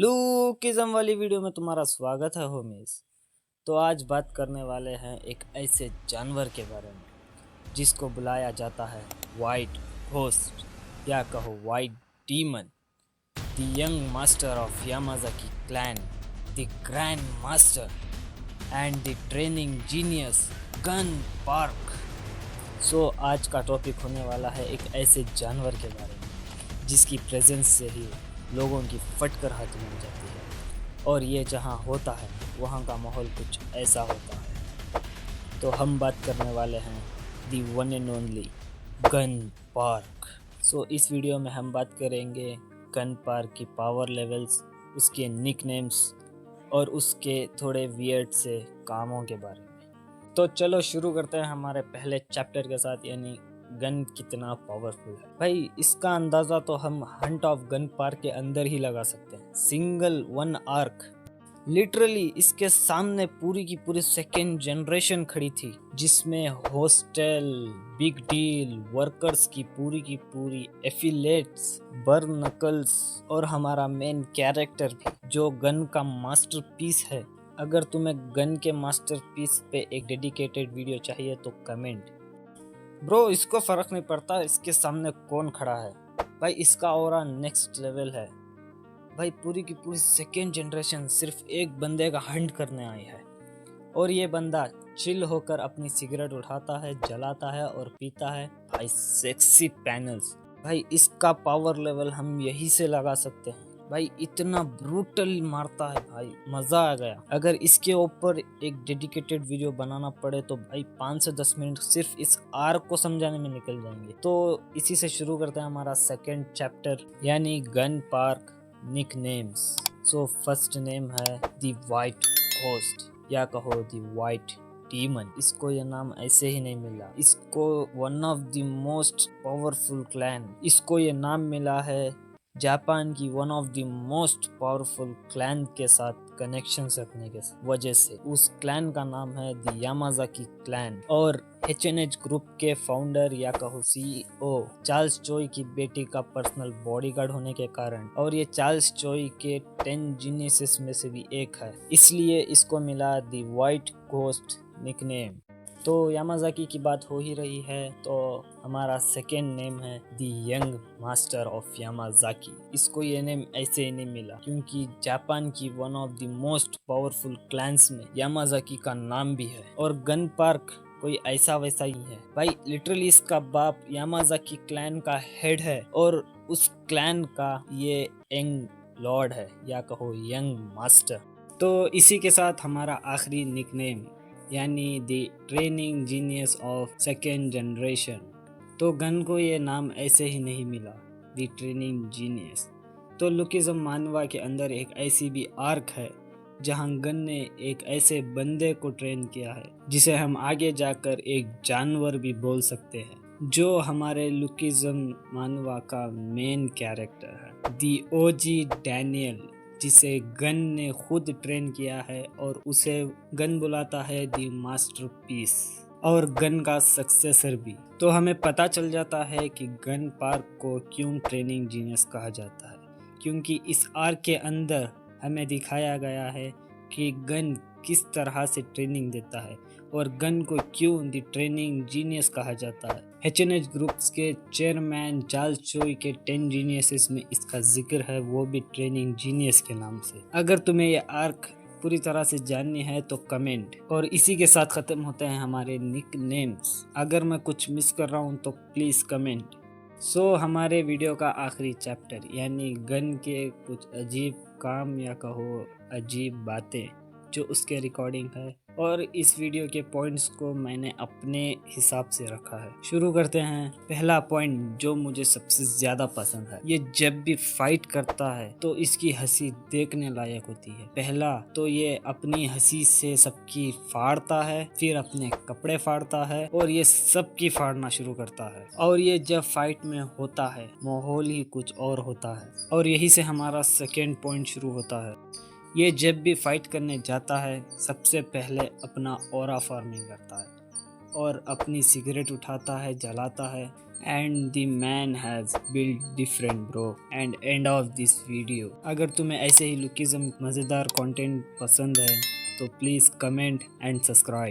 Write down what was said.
लूकिज्म वाली वीडियो में तुम्हारा स्वागत है होमीज। तो आज बात करने वाले हैं एक ऐसे जानवर के बारे में जिसको बुलाया जाता है वाइट घोस्ट या कहो white demon, the young master of Yamazaki clan, the grand master and the training genius Gun Park. So आज का टॉपिक होने वाला है एक ऐसे जानवर के बारे में जिसकी प्रेजेंस से ही लोगों की फटकर हाथ मिल जाती है और ये जहाँ होता है वहाँ का माहौल कुछ ऐसा होता है। तो हम बात करने वाले हैं the one and only Gun Park. So इस वीडियो में हम बात करेंगे गन पार्क की पावर लेवल्स, उसके निक नेम्स और उसके थोड़े वियर्ड से कामों के बारे में। तो चलो शुरू करते हैं हमारे पहले चैप्टर के साथ, यानी गन कितना पावरफुल है। भाई इसका अंदाजा तो हम हंट ऑफ गन पार्क के अंदर ही लगा सकते हैं। सिंगल वन आर्क, लिटरली इसके सामने पूरी की पूरी सेकेंड जनरेशन खड़ी थी जिसमें हॉस्टल, बिग डील, वर्कर्स की पूरी एफिलेट्स, बर्न नकल्स और हमारा मेन कैरेक्टर भी जो गन का मास्टरपीस है। अगर तुम्हें गन के मास्टरपीस पे एक डेडिकेटेड वीडियो चाहिए तो कमेंट ब्रो, इसको फर्क नहीं पड़ता इसके सामने कौन खड़ा है। भाई इसका ऑरा नेक्स्ट लेवल है। भाई पूरी की पूरी सेकेंड जनरेशन सिर्फ एक बंदे का हंट करने आई है और ये बंदा चिल होकर अपनी सिगरेट उठाता है, जलाता है और पीता है। भाई सेक्सी पैनल्स, भाई इसका पावर लेवल हम यही से लगा सकते हैं। भाई इतना ब्रूटल मारता है, भाई मजा आ गया। अगर इसके ऊपर एक डेडिकेटेड वीडियो बनाना पड़े तो भाई 5 से 10 मिनट सिर्फ इस आर्क को समझाने में निकल जाएंगे। तो इसी से शुरू करते हैं हमारा सेकेंड चैप्टर, यानी gun park nicknames. So first name है द वाइट घोस्ट या कहो द वाइट डीमन। इसको ये नाम ऐसे ही नहीं मिला, इसको one of the most powerful clan, इसको ये नाम मिला है जापान की one of the most powerful clan के साथ कनेक्शन रखने के वजह से। उस क्लैन का नाम है द यामाजाकी क्लैन और H&H ग्रुप के फाउंडर या कहो CEO चार्ल्स चोई की बेटी का पर्सनल बॉडीगार्ड होने के कारण, और ये चार्ल्स चोई के 10 जीनियसेस में से भी एक है, इसलिए इसको मिला द वाइट घोस्ट निकनेम। तो यामाजाकी की बात हो ही रही है तो हमारा सेकेंड नेम है the young master of Yamazaki. इसको ये नेम ऐसे ही नहीं मिला क्योंकि जापान की one of the most powerful clans में यामाजाकी का नाम भी है और गन पार्क कोई ऐसा वैसा ही है। भाई लिटरली इसका बाप यामाजाकी क्लैन का हेड है और उस क्लैन का ये यंग लॉर्ड है या कहो यंग मास्टर। तो इसी के साथ हमारा आखिरी निकनेम यानी the training genius of second generation. तो गन को ये नाम ऐसे ही नहीं मिला, द ट्रेनिंग जीनियस। तो लुकिज्म मानवा के अंदर एक ऐसी भी आर्क है जहां गन ने एक ऐसे बंदे को ट्रेन किया है जिसे हम आगे जाकर एक जानवर भी बोल सकते हैं, जो हमारे लुकिज्म मानवा का मेन कैरेक्टर है, द ओजी डैनियल, जिसे गन ने खुद ट्रेन किया है और उसे गन बुलाता है द मास्टरपीस और गन का सक्सेसर भी। तो हमें पता चल जाता है कि गन पार्क को क्यों ट्रेनिंग जीनियस कहा जाता है, क्योंकि इस आर्क के अंदर हमें दिखाया गया है कि गन किस तरह से ट्रेनिंग देता है और गन को क्यों द ट्रेनिंग जीनियस कहा जाता है। H&H ग्रुप्स के चेयरमैन चार्ल्स चोई के 10 जीनियसेस में इसका जिक्र है, वो भी ट्रेनिंग जीनियस के नाम से। अगर तुम्हें ये आर्क पूरी तरह से जाननी है तो कमेंट। और इसी के साथ खत्म होते हैं हमारे निक नेम्स। अगर मैं कुछ मिस कर रहा हूँ तो प्लीज कमेंट। सो हमारे वीडियो का आखिरी चैप्टर यानी गन के कुछ अजीब काम या कहो अजीब बातें जो उसके रिकॉर्डिंग है, और इस वीडियो के पॉइंट्स को मैंने अपने हिसाब से रखा है। शुरू करते हैं। पहला पॉइंट जो मुझे सबसे ज्यादा पसंद है, ये जब भी फाइट करता है तो इसकी हंसी देखने लायक होती है। पहला तो ये अपनी हंसी से सबकी फाड़ता है, फिर अपने कपड़े फाड़ता है और ये सबकी फाड़ना शुरू करता है। और ये जब फाइट में होता है माहौल ही कुछ और होता है। और यही से हमारा सेकेंड पॉइंट शुरू होता है। ये जब भी फाइट करने जाता है सबसे पहले अपना ऑरा फार्मिंग करता है। और अपनी सिगरेट उठाता है, जलाता है। And the man has build different bro. And end of this video. अगर तुम्हें ऐसे ही लुकिज्म मज़ेदार कंटेंट पसंद है तो प्लीज़ कमेंट एंड सब्सक्राइब।